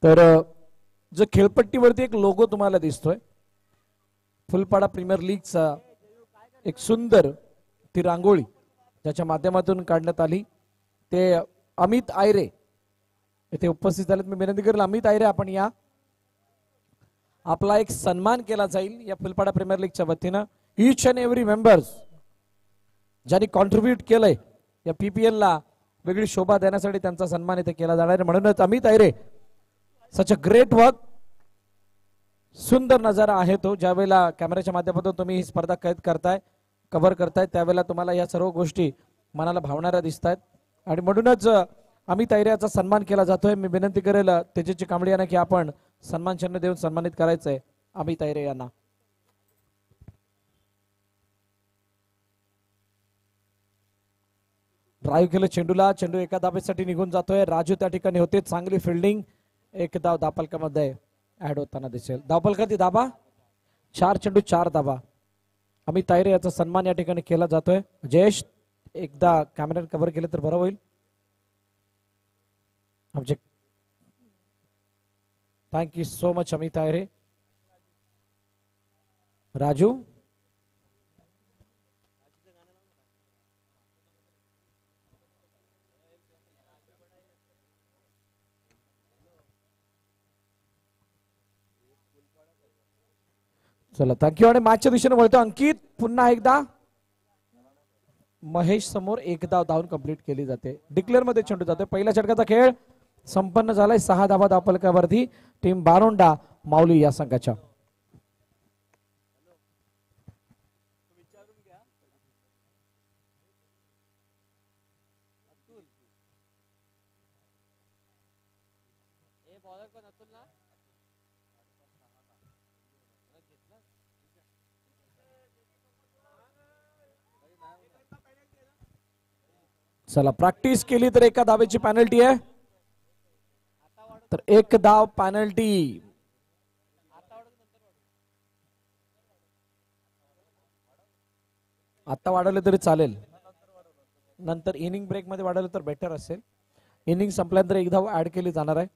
तर जो खेळपट्टीवरती एक लोगो तुम्हाला दिसतोय फुलपाडा प्रीमियर लीगचा एक सुंदर ती रांगोळी ज्याच्या माध्यमातून काढण्यात आली ते अमित आयरे इथे उपस्थित झालेत. मी विनंती करेल अमित आयरे आपण या, आपला एक सन्मान केला जाईल या फुलपाडा प्रीमियर लीगच्या वतीनं. ईच अँड एव्हरी मेंबर्स ज्यांनी कॉन्ट्रीब्यूट केलंय या पीपीएल ला वेगळी शोभा देण्यासाठी त्यांचा सन्मान इथे केला जाणार आहे. म्हणूनच अमित आयरे सच अ ग्रेट वर्क. सुंदर नजारा आहे तो ज्यावेळेला कॅमेऱ्याच्या माध्यमातून तुम्ही ही स्पर्धा कैद करताय कव्हर करताय त्यावेळेला तुम्हाला या सर्व गोष्टी मनाला भावणाऱ्या दिसत आहेत आणि म्हणूनच अमित आयरे याचा सन्मान केला जातोय. मी विनंती करेल तेजस्वी कांबळे यांना की आपण सन्मान चिन्ह देऊन सन्मानित करायचंय अमित आयरे यांना. ड्राईव्ह केलं चेंडूला, चेंडू एका धाबेसाठी निघून जातोय. राजू त्या ठिकाणी होते, चांगली फिल्डिंग. एक धाव धापलकामध्ये ऍड होताना दिसेल. धावपलकाची धाबा 4 चेंडू 4 धाबा. अमित आयरे याचा सन्मान या ठिकाणी केला जातोय. जयेश एकदा कॅमेऱ्याने कव्हर केलं तर बरं होईल. Object thank you so much Amit Ayre. Raju चला थँक्यू. आणि मॅचच्या दिशेने वळतो अंकित. पुन्हा एकदा महेश समोर एक धाव धावून कंप्लीट केली जाते. डिक्लेअर मध्ये चेंडू जातोय. पहिल्या षटकाचा खेळ संपन्न झालाय. 6 धावा धावपलकावरती टीम बारोंडा माऊली या संघाच्या. चला प्रॅक्टिस केली तर एका धावेची पॅनल्टी आहे. तर एक धाव पॅनल्टी. आता वाढवले तरी चालेल, नंतर इनिंग ब्रेक मध्ये वाढवलं तर बेटर असेल. इनिंग संपल्यानंतर एक धाव ऍड केली जाणार आहे.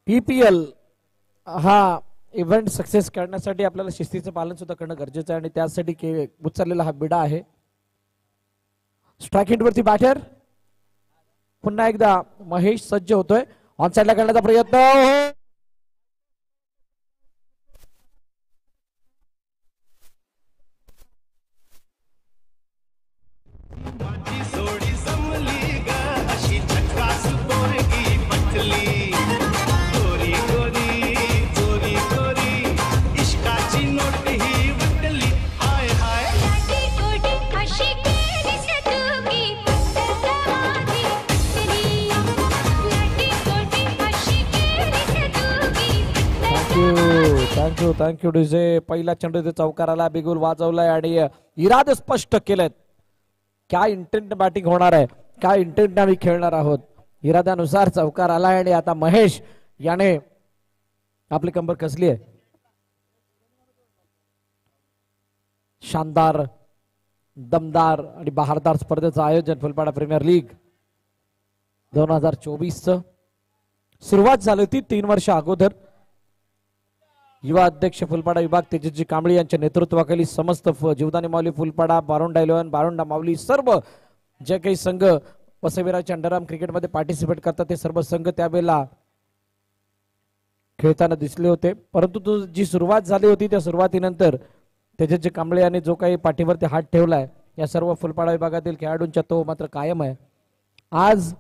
पीपीएल हा इव्हेंट सक्सेस करण्यासाठी आपल्याला शिस्तीचं पालन सुद्धा करणं गरजेचं आहे आणि त्यासाठी उचललेला हा बिडा आहे. स्ट्राइक हिट वरती बॅटर पुन्हा एकदा महेश सज्ज होतोय. ऑन साइडला करण्याचा प्रयत्न. Thank you DJ. पहिला चेंडू चौकाराला बिगुल वाजवलाय आणि इरादे स्पष्ट केलेत. काय इंटेंट बॅटिंग होणार आहे, काय इंटेंट आम्ही खेळणार आहोत, इराद्यानुसार चौकार आलाय आणि आता महेश याने आपली कंबर कसली आहे. शानदार दमदार आणि बहारदार स्पर्धेचं आयोजन फुलपाडा प्रीमियर लीग 2024 सुरुवात झाली होती 3 वर्ष अगोदर. युवा अध्यक्ष फुलपाडा विभाग तेजस्वी कांबळे यांच्या नेतृत्वाखाली समस्त जीवदानी माऊली फुलपाडा बारोंडा 11 बारोंडा माऊली सर्व जे काही संघ वसईविराच्या अंडरआर्म क्रिकेटमध्ये पार्टिसिपेट करतात ते सर्व संघ त्यावेळेला खेळताना दिसले होते. परंतु जी सुरुवात झाली होती त्या सुरुवातीनंतर तेजस्वी कांबळे यांनी जो काही पाठीवरती हात ठेवलाय या सर्व फुलपाडा विभागातील खेळाडूंच्या तो मात्र कायम आहे. आज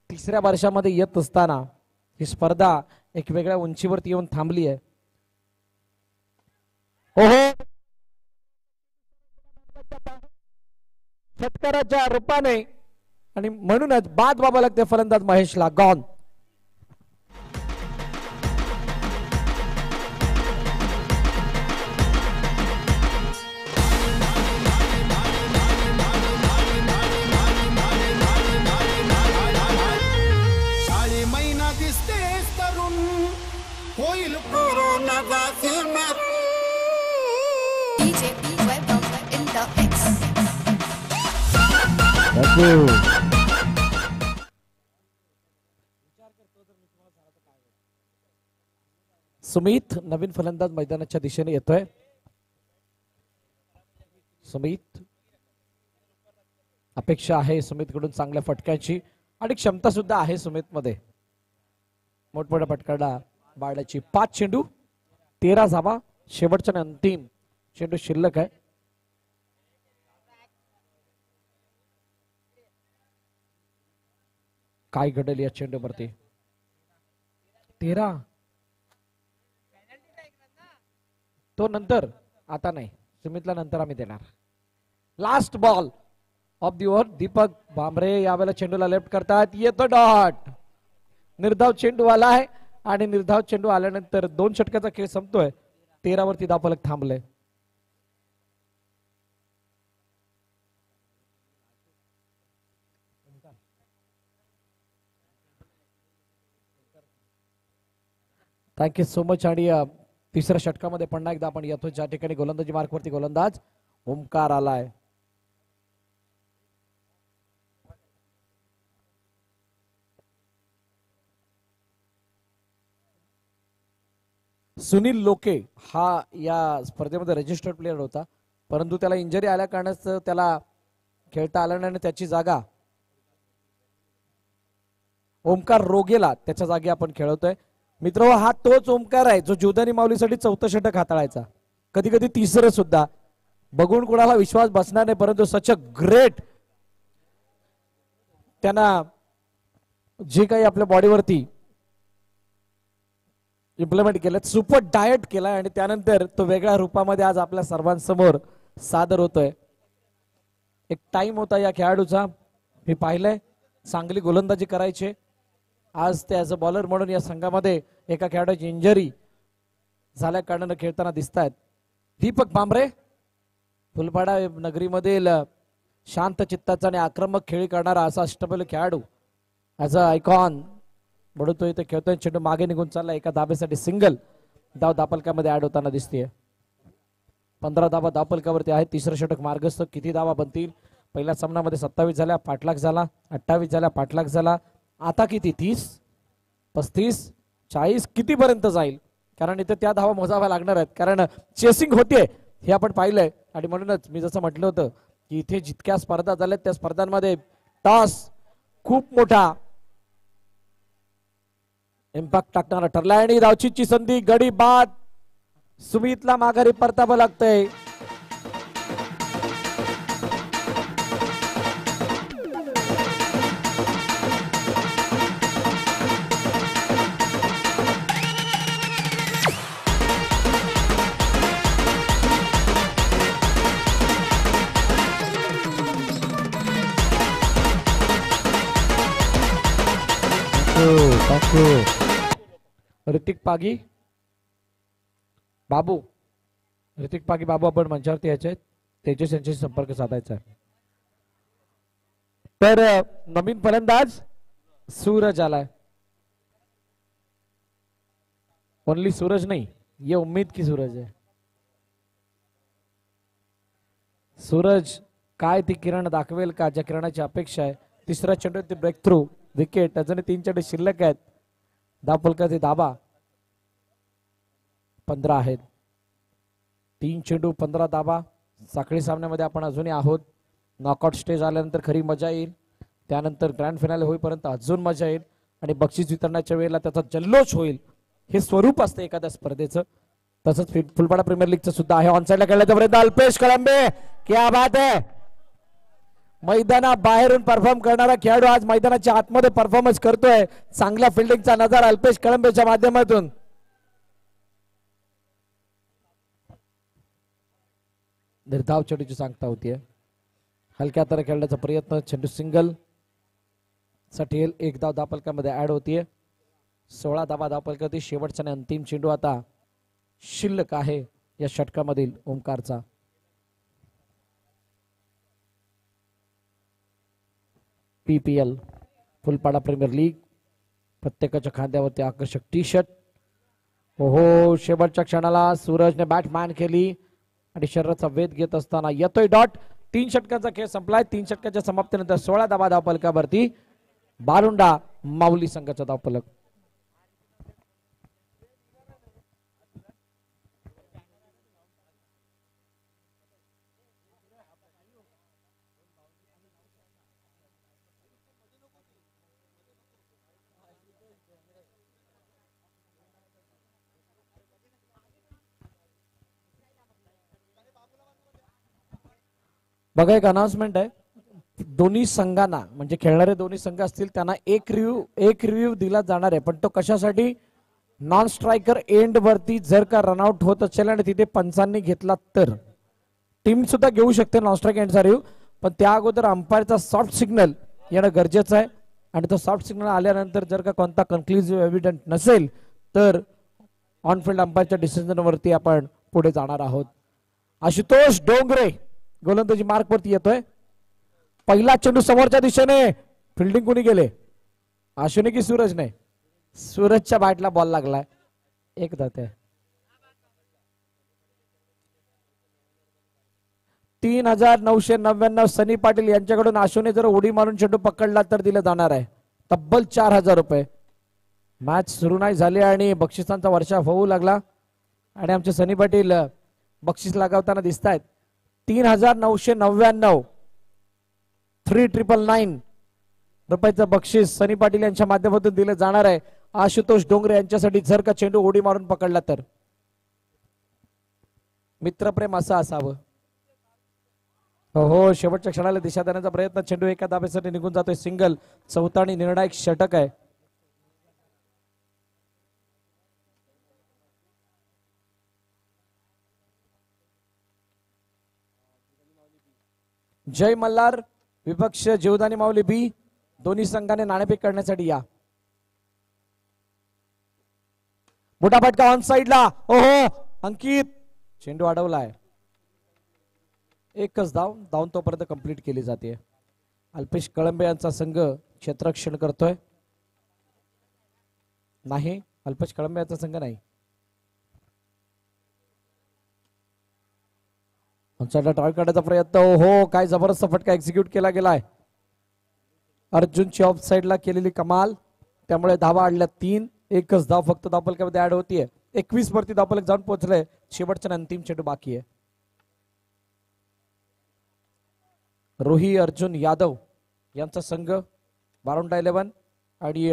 3ऱ्या वर्षामध्ये येत असताना ही स्पर्धा एक वेगळ्या उंचीवरती येऊन थांबली आहे. ओहो षटकाराच्या रूपाने आणि म्हणूनच बाद व्हावं लागते फलंदाज महेशला. गॉन. महिना दिसते तरुण होईल कोरोना सुमित नवीन फलंदाज मैदानाच्या दिशेने येतोय. सुमित, अपेक्षा आहे सुमित कडून चांगल्या फटक्याची आणि क्षमता सुद्धा आहे सुमित मध्ये. मोठमोठ्या फटकाला बाळाची 5 चेंडू 13 धावा. शेवटच्या अंतिम चेंडू शिल्लक आहे. काय घडेल या चेंडूवरती. 13 तो नंतर, आता नाही. सुमितला नंतर आम्ही देणार. Last ball of the over. Deepak Bhambare यावेळेला चेंडूला लेफ्ट करतात. येतो डॉट. निर्धाव चेंडू आलाय आणि निर्धाव चेंडू आल्यानंतर 2 षटकाचा खेळ संपतोय. 13 वरती धावफलक थांबले. Thank you so much. आणि तिसऱ्या षटकामध्ये पुन्हा एकदा आपण येतो ज्या ठिकाणी गोलंदाजी मार्कवरती गोलंदाज ओमकार आलाय. सुनील लोके हा या स्पर्धेमध्ये रजिस्टर्ड प्लेअर होता, परंतु त्याला इंजरी आल्या कारणास्तव त्याला खेळता आलं नाही आणि त्याची जागा ओमकार रोगेला त्याच्या जागी आपण खेळवतोय. मित्र, हा तोच ओमकार आहे जो जीवदानी माऊलीसाठी 4थं षटक हाताळायचा, कधी कधी 3रं सुद्धा. बघून कोणाला विश्वास बसणार नाही, परंतु सच अ ग्रेट त्यांना जे काही आपल्या बॉडीवरती इम्प्लिमेंट केलं, सुपर डाएट केलाय आणि त्यानंतर तो वेगळ्या रूपामध्ये आज आपल्या सर्वांसमोर सादर होतोय. एक टाइम होता या खेळाडूचा, मी पाहिलंय चांगली गोलंदाजी करायचे. आज ते ऍज अ बॉलर म्हणून या संघामध्ये एका खेळाडूची इंजरी झाल्या कारणाने खेळताना दिसत आहेत. दीपक भांबरे फुलपाडा नगरीमधील शांत चित्ताचा आणि आक्रमक खेळी करणारा असा अष्टपैलू खेळाडू ऍज अ आयकॉन म्हणून तो इथे खेळतोय. चेंडू मागे निघून चालला. एका धाब्यासाठी सिंगल धाव धापलकामध्ये ऍड होताना दिसतेय. 15 धावा धापलकावरती आहे. 3रं षटक मार्गस्थ. किती धावा बनतील. पहिल्या सामन्यामध्ये 27 झाल्या, पाठलाग झाला. 28 झाल्या, पाठलाग झाला. आता किती, 30, 35, 40 किती पर्यंत जाईल, कारण इथे त्या धावा मोजाव्या लागणार आहेत, कारण चेसिंग होते हे आपण पाहिलंय. आणि म्हणूनच मी जसं म्हटलं होतं की इथे जितक्या स्पर्धा झाल्यात त्या स्पर्धांमध्ये टॉस खूप मोठा इम्पॅक्ट टाकणारा ठरलाय. आणि धावचीची संधी, गडी बाद. सुमितला माघारी परतावं लागतंय. ऋतिक पागी बाबू, ऋतिक पागी बाबू आपण मंचावरती यायचे. तेजस यांच्याशी संपर्क साधायचा आहे. तर नवीन फलंदाज सूरज आलाय. ओनली सूरज नहीं, ये उम्मीद की सूरज है. सूरज काय ती किरण दाखवेल का, ज्या किरणाची अपेक्षा आहे. 3रा चेंडू ते ब्रेक थ्रू विकेट. अजून 3 चेंडू शिल्लक आहेत. धापलकाचे धाबा 15 आहेत. 3 चेंडू 15 धाबा. साखळी सामन्यामध्ये आपण अजूनही आहोत. नॉकआउट स्टेज आल्यानंतर खरी मजा येईल, त्यानंतर ग्रँड फिनाले होईपर्यंत अजून मजा येईल आणि बक्षीस वितरणाच्या वेळेला त्याचा जल्लोष होईल. हे स्वरूप असतं एखाद्या स्पर्धेचं. तसंच फुलपाडा प्रीमियर लीगचं सुद्धा आहे. ऑनसाइडला खेळण्याचा प्रयत्न अल्पेश कळंबे, क्या बात है. मैदाना बाहेरून परफॉर्म करणारा खेळाडू आज मैदानाच्या आतमध्ये परफॉर्मन्स करतोय. चांगल्या फिल्डिंगचा नजारा अल्पेश कळंबेच्या माध्यमातून. निर्धाव चेंडूची सांगता होतीये. हलक्या हाताने खेळण्याचा प्रयत्न. चेंडू सिंगल साठी 1 धाव धापलकामध्ये ऍड होतीये. 16 धावा धापलकातील शेवटचा आणि अंतिम चेंडू आता शिल्लक आहे या षटकामधील ओमकारचा. PPL Phulpada premier league. प्रत्येकाच्या खांद्यावरती आकर्षक टी शर्ट. ओहो, शेवटच्या क्षणाला सूरजने बॅटमॅन केली आणि शरीराचा वेध घेत असताना येतोय डॉट. 3 षटकांचा खेळ संपलाय. 3 षटकाच्या समाप्तीनंतर 16 धावा धावफलकावरती बारुंडा माऊली संघाचा धावफलक. बघा एक अनाउन्समेंट आहे, दोन्ही संघांना म्हणजे खेळणारे दोन्ही संघ असतील त्यांना एक रिव्ह्यू दिला जाणार आहे, पण तो कशासाठी, नॉन स्ट्रायकर एंड वरती जर का रनआउट होत असेल आणि तिथे पंचांनी घेतला तर टीम सुद्धा घेऊ शकते नॉन स्ट्राईक एंडचा रिव्ह्यू, पण त्या अगोदर अंपायरचा सॉफ्ट सिग्नल येणं गरजेचं आहे. आणि तो सॉफ्ट सिग्नल आल्यानंतर जर का कोणता कन्क्लुझिव्ह एव्हिडंट नसेल तर ऑन फिल्ड अंपायरच्या डिसिजन वरती आपण पुढे जाणार आहोत. आशुतोष डोंगरे गोलंदाजी मार्क वरती येतोय. पहिला चेंडू समोरच्या दिशेने, फिल्डिंग कोणी गेले, आशुने की सूरजने, सूरजच्या बॅटला बॉल लागलाय, एक धात आहे. 3999 सनी पाटील यांच्याकडून आशुने जर उडी मारून चेंडू पकडला तर दिलं जाणार आहे तब्बल 4000 रुपये. मॅच सुरू नाही झाली आणि बक्षिसांचा वर्षा होऊ लागला आणि आमचे सनी पाटील बक्षीस लगावताना दिसत आहेत. 3999 3999 रुपयाचं बक्षीस सनी पाटील यांच्या माध्यमातून दिलं जाणार आहे आशुतोष डोंगरे यांच्यासाठी जर का चेंडू उडी मारून पकडला तर. मित्रप्रेम असं असावं. हो, शेवटच्या क्षणाला दिशा देण्याचा प्रयत्न, चेंडू एका धाब्यासाठी निघून जातोय, सिंगल, चौथा आणि निर्णायक षटक आहे. जय मल्हार विपक्ष जीवदानी माऊली बी, दोन्ही संघाने नाणेफेक करण्यासाठी या. मोठा फटका ऑन साइडला, ओहो अंकित, चेंडू अडवलाय. एकच धावून तोपर्यंत कंप्लीट केली जाते. अल्पेश कळंबे यांचा संघ क्षेत्ररक्षण करतोय, नाही अल्पेश कळंबे यांचा संघ नाही. ट्राय करण्याचा प्रयत्न, हो काय जबरदस्त फटका एक्झिक्यूट केला गेलाय. अर्जुनची ऑफ साइडला केलेली कमाल, त्यामुळे धावा आडल्या 3. एकच धाव फक्त धावफलकामध्ये ऍड होतीये. 21 वरती धावफलक जाऊन पोहोचले. शेवटचा अंतिम चेंडू बाकी आहे. रोही अर्जुन यादव यांचा संघ बारोंडा 11 आणि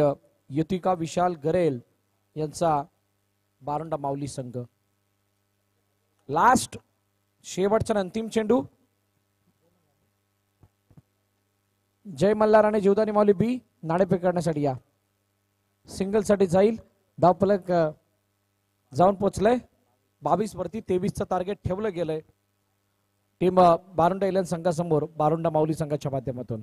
युतिका विशाल गरेल यांचा बारोंडा माऊली संघ. लास्ट शेवटचा अंतिम चेंडू, जय मल्हार आणि जीवदानी माऊली बी नाणेफेक करण्यासाठी या. सिंगल साठी जाईल, धावफलक जाऊन पोहोचलंय 22 वरती. 23चं टार्गेट ठेवलं गेलंय टीम बारोंडा 11 संघासमोर बारोंडा माऊली संघाच्या माध्यमातून.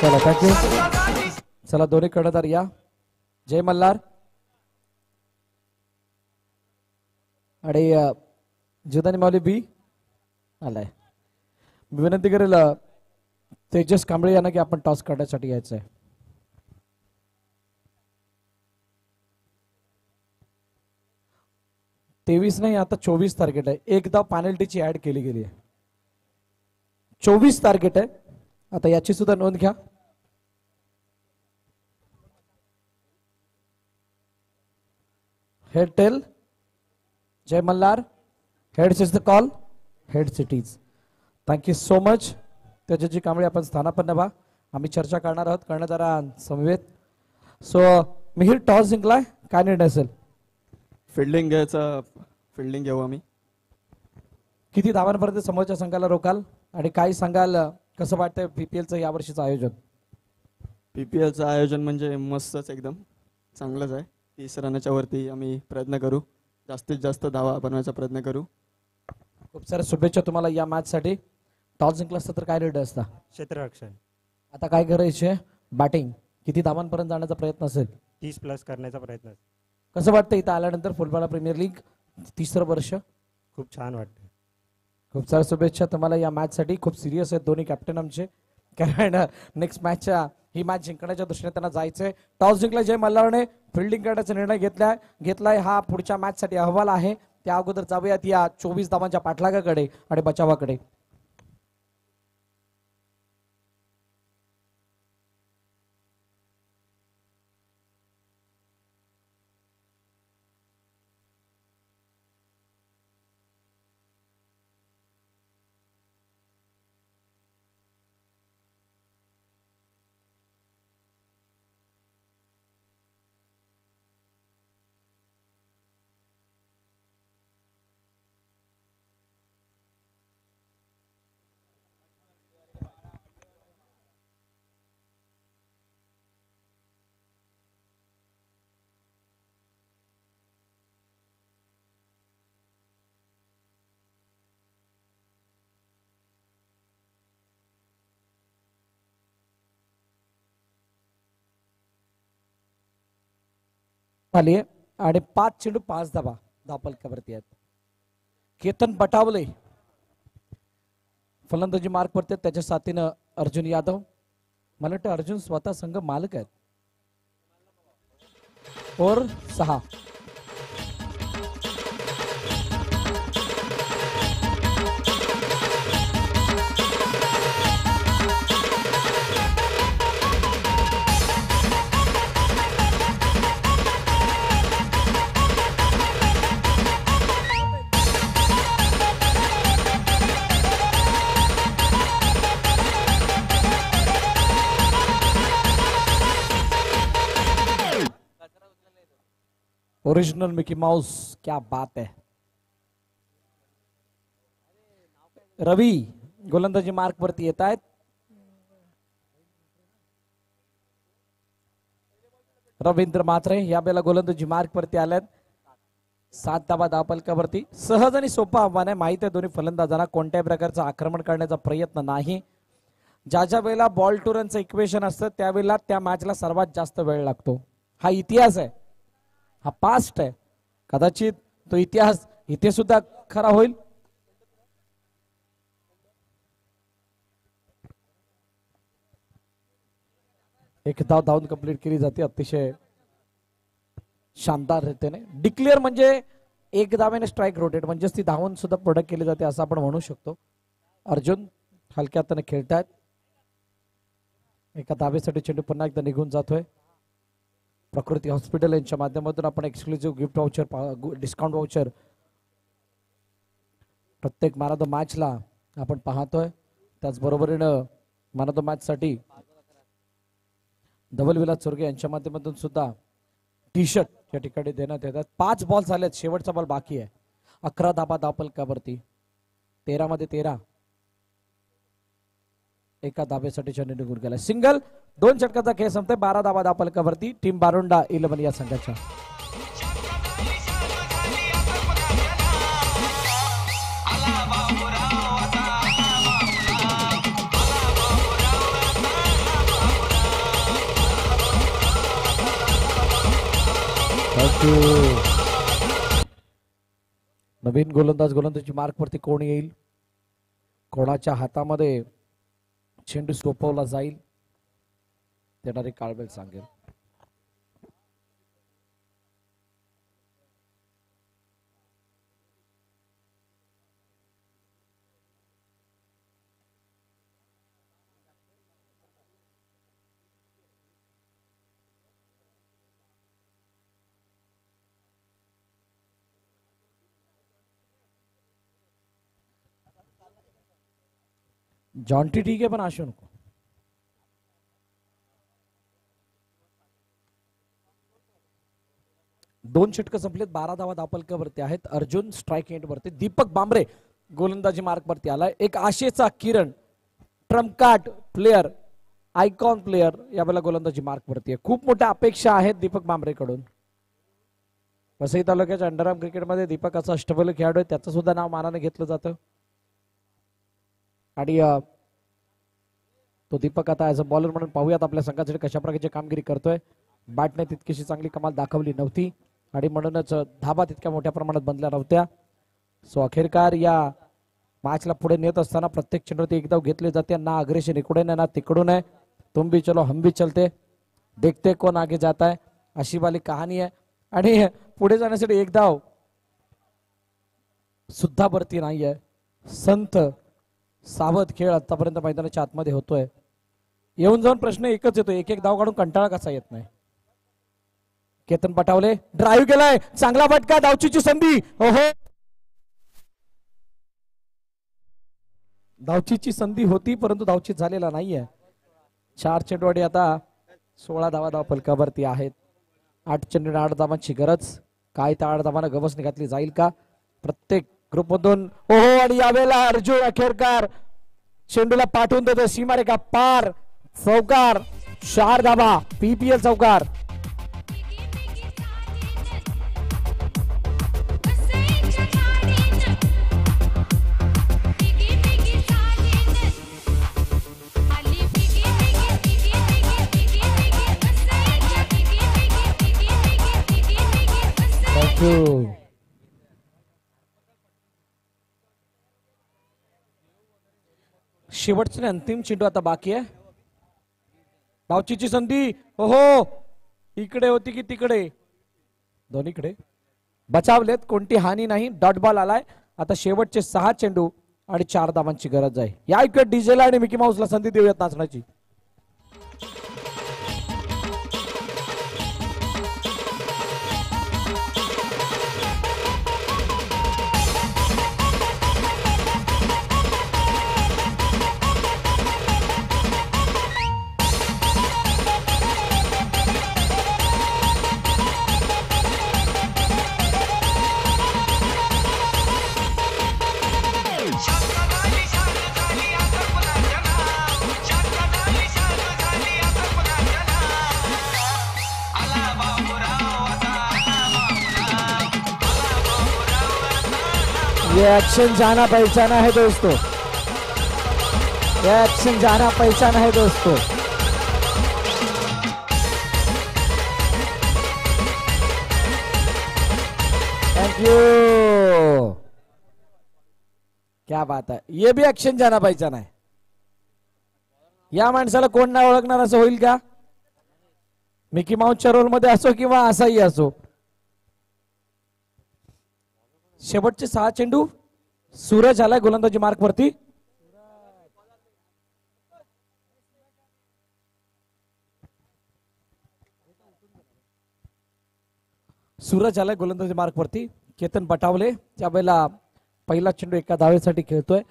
चला थँक्यू. चला दोन्ही कर्णधार या. जय मल्हार आणि जीवदानी माऊली बी आलाय. मी विनंती करेल तेजस कांबळे यांना की आपण टॉस करण्यासाठी यायचं आहे. तेवीस नाही, आता 24 टार्गेट आहे. एकदा पेनल्टीची ऍड केली गेली आहे. 24 टार्गेट आहे. आता याची सुद्धा नोंद घ्या. हेड टेल, जय Malhar, heads is the call, head cities. Thank you so much. त्याची कांबळे आपण स्थानापन्न व्हा. आम्ही चर्चा करणार आहोत कर्णधारांसमवेत. सो मिहिर टॉस जिंकलाय, काय निर्णय असेल? फिल्डिंग घ्यायचा, फिल्डिंग घेऊ आम्ही. किती धावांपर्यंत समोरच्या संघाला रोकाल आणि काय सांगाल, कसं वाटतंय पीपीएलचं यावर्षीचं आयोजन? पीपीएलचं आयोजन म्हणजे मस्तच, एकदम चांगलंच आहे. 30 रनाच्या वरती आम्ही प्रयत्न करू, जास्तीत जास्त धावा बनवायचा प्रयत्न करू. खूप साऱ्या शुभेच्छा तुम्हाला या मॅच साठी. टॉस जिंकला असता तर काय निर्णय असता? क्षेत्ररक्षण. आता काय करायचे? बॅटिंग किती धावांपर्यंत जाण्याचा प्रयत्न असेल? 30+ करण्याचा प्रयत्न. कसं वाटतं इथं आल्यानंतर फुलपाडा प्रीमियर लीग 3रं वर्ष? खूप छान वाटतं. खूप साऱ्या शुभेच्छा तुम्हाला या मॅच साठी. खूप सिरियस आहेत दोन्ही कॅप्टन आमचे, कारण नेक्स्ट मॅचच्या ही मॅच जिंकण्याच्या दृष्टीने त्यांना जायचंय. टॉस जिंकला जय मल्हारने, फिल्डिंग करण्याचा निर्णय घेतलाय. हा पुढच्या मॅच साठी अहवाल आहे. त्या अगोदर जाऊयात या 24 धावांच्या पाठलागाकडे आणि बचावाकडे. आली आणि 5 चेंडू 5 धावा धावफलकावरती आहेत. केतन बटावले फलंदाजी मार्क वरती, त्याच्या साथीनं अर्जुन यादव. मला वाटतं अर्जुन स्वतः संघ मालक आहेत. और 6 ओरिजिनल मिकी माउस, क्या बात है. रवी गोलंदाजी मार्क वरती येत आहेत. रवींद्र म्हात्रे या बेला गोलंदाजी मार्क वरती आल्यात. 7 धावा धावफलकावरती. सहज आणि सोपं आव्हान आहे. माहिती आहे दोन्ही फलंदाजांना कोणत्याही प्रकारचं आक्रमण करण्याचा प्रयत्न नाही. ज्या ज्या वेळेला बॉल टू रनचं इक्वेशन असतं त्यावेळेला त्या मॅचला सर्वात जास्त वेळ लागतो. हा इतिहास आहे, हा पास्ट आहे. कदाचित तो इतिहास इथे सुद्धा खरा होईल. एक धाव धावून कंप्लीट केली जाते अतिशय शानदार रीतीने. डिक्लेअर म्हणजे एक धावेने स्ट्राईक रोटेट, म्हणजेच ती धावून सुद्धा प्रोडक्ट केली जाते असं आपण म्हणू शकतो. अर्जुन हलक्या हाताने खेळतायत. एका धावेसाठी चेंडू पुन्हा एकदा निघून जातोय. प्रकृती हॉस्पिटल यांच्या माध्यमातून आपण exclusive gift voucher, discount voucher प्रत्येक मॅन ऑफ द मॅचला आपण पाहतोय. त्याचबरोबरीनं मॅन ऑफ द मॅच साठी धवल विलास चोरगे यांच्या माध्यमातून सुद्धा टी शर्ट या ठिकाणी देण्यात येतात. 5 बॉल झालेत, शेवटचा बॉल बाकी आहे. 11 धाबा धावफलकावरती. 13 मध्ये 13. एका धाब्यासाठी चेंडू निघून गेला. सिंगल. 2 षटकाचा खेळ संपतोय. 12 धाबा धावफलकावरती टीम बारोंडा 11 या संघाच्या. नवीन गोलंदाज गोलंदाजी मार्क वरती कोण येईल, कोणाच्या हातामध्ये चेंडू सोपवला जाईल, देणारी काळबेल सांगेल. जॉन्टी ठीक आहे पण आशू नको. दोन षटकं संपलेत. 12 धावा धावफलकावरती आहेत. अर्जुन स्ट्राईक एंड वरती. दीपक बांबरे गोलंदाजी मार्क वरती आलाय. एक आशेचा किरण, ट्रम्पकार्ड प्लेयर, आयकॉन प्लेयर यावेळेला गोलंदाजी मार्क वरती आहे. खूप मोठ्या अपेक्षा आहेत दीपक बांबरे कडून. वसई तालुक्याच्या अंडरआर्म क्रिकेटमध्ये दीपक असा अष्टपैलू खेळाडू आहे, त्याचं सुद्धा नाव मानाने घेतलं जातं. आणि तो दीपक आता ऍज अ बॉलर म्हणून पाहूयात आपल्या संघासाठी कशा प्रकारची कामगिरी करतोय. बॅटने तितकीशी चांगली कमाल दाखवली नव्हती आणि म्हणूनच धाबा तितक्या मोठ्या प्रमाणात बनल्या नव्हत्या. सो अखेरकार या मॅचला पुढे नेत असताना प्रत्येक चेंडूवरती एक धाव घेतली जाते. ना अग्रेशन इकडून आहे ना तिकडून आहे. तुम भी चलो हम भी चलते, देखते कोण आगे जाता है, अशी वाली कहाणी आहे. आणि पुढे जाण्यासाठी एक धाव सुद्धा भरती नाहीये. संत सावध खेळ आतापर्यंत मैदानाच्या आतमध्ये होतोय. येऊन जाऊन प्रश्न एकच येतो, एक एक धाव काढून कंटाळा कसा येत नाही. केतन पटावले ड्राईव्ह केलाय, चांगला फटका, धावचीची संधी. ओहो, धावचीची संधी होती परंतु धावचीत झालेला नाहीये. 4 चेंडूवाडी आता 16 धावा फलकावरती आहेत. 8 चेंडू 8 धावांची गरज. काय त्या 8 धावांना गवसणी घातली जाईल का प्रत्येक ग्रुप मधून. ओहो, आणि यावेळेला अर्जुन अखेरकार चेंडूला पाठवून देतो सीमारेखा पार. चौकार, 4 धावा, पीपीएल चौकार. शेवटचे अंतिम चेंडू आता बाकी आहे. धावचीची संधी. ओहो, इकडे होती की तिकडे, दोन्हीकडे बचावलेत, कोणती हानी नाही. डॉट बॉल आलाय. आता शेवटचे 6 चेंडू आणि 4 धावांची गरज आहे. या इकडे डीजेला आणि मिकी माऊसला संधी देऊयात नाचण्याची. ये एक्शन जाना पहचाना है दोस्तों, ये एक्शन जाना पहचाना है दोस्तों. थैंक यू, क्या बात है. ये भी एक्शन जाना पहचाना है. या माणसाला कोण नाही ओळखणार असं होईल का? मिकी माऊसच्या रोल मध्ये असो किंवा असाही असो. शेवटचे 6 चेंडू. सूरज आलाय गोलंदाजी मार्क वरती. सूरज आलाय गोलंदाजी मार्क वरती. केतन पटावले त्यावेळेला पहिला चेंडू एका धावेसाठी खेळतोय.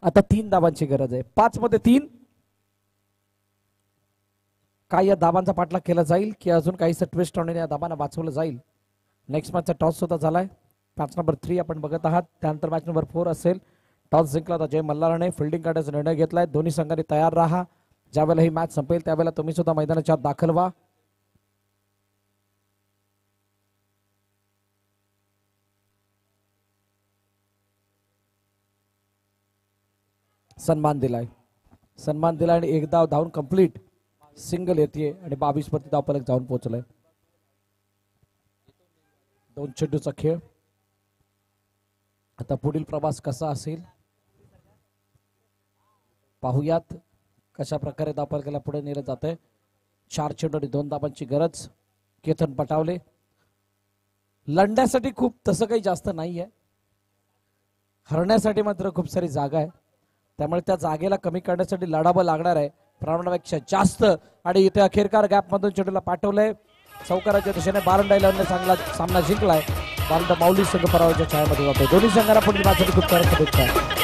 आता 3 धावांची गरज आहे. 5 मध्ये 3. काय या धावांचा पाठलाग केला जाईल की अजून काही ट्विस्ट आणून या धावांना वाचवलं जाईल. नेक्स्ट मॅचचा टॉस सुद्धा झालाय. मॅच नंबर 3 आपण बघत आहात. त्यानंतर मॅच नंबर 4 असेल. टॉस जिंकला होता जय मल्हारने. फिल्डिंग काढण्याचा निर्णय घेतलाय. दोन्ही संघांनी तयार राहा. ज्यावेळेला ही मॅच संपेल त्यावेळेला तुम्ही सुद्धा मैदानाच्या आत दाखल व्हा. सन्मान दिलाय आणि एक धाव धावून कंप्लीट. सिंगल येते आणि 22 वरती धावफलक जाऊन पोहोचलाय. 2 चेंडूचा खेळ. आता पुढील प्रवास कसा असेल पाहूयात. कशा प्रकारे धावफलकाला पुढे नेलं जातंय. 4 चेंडू आणि 2 धावांची गरज. केतन पटावले लढण्यासाठी खूप तसं काही जास्त नाहीये. हरण्यासाठी मात्र खूप सारी जागा आहे. त्यामुळे त्या जागेला कमी करण्यासाठी लढावं लागणार आहे प्रमाणापेक्षा जास्त. आणि इथे अखेरकार गॅप मधून चेंडूला पाठवलंय. चौकाराच्या दिशेने बारंडाईला चांगला सामना जिंकलाय. बारंडा माऊली संघ पराभवाच्या छायामध्ये जातोय. दोन्ही संघांना पुढील मॅचसाठी खूप साऱ्या शुभेच्छा.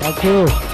Thank you.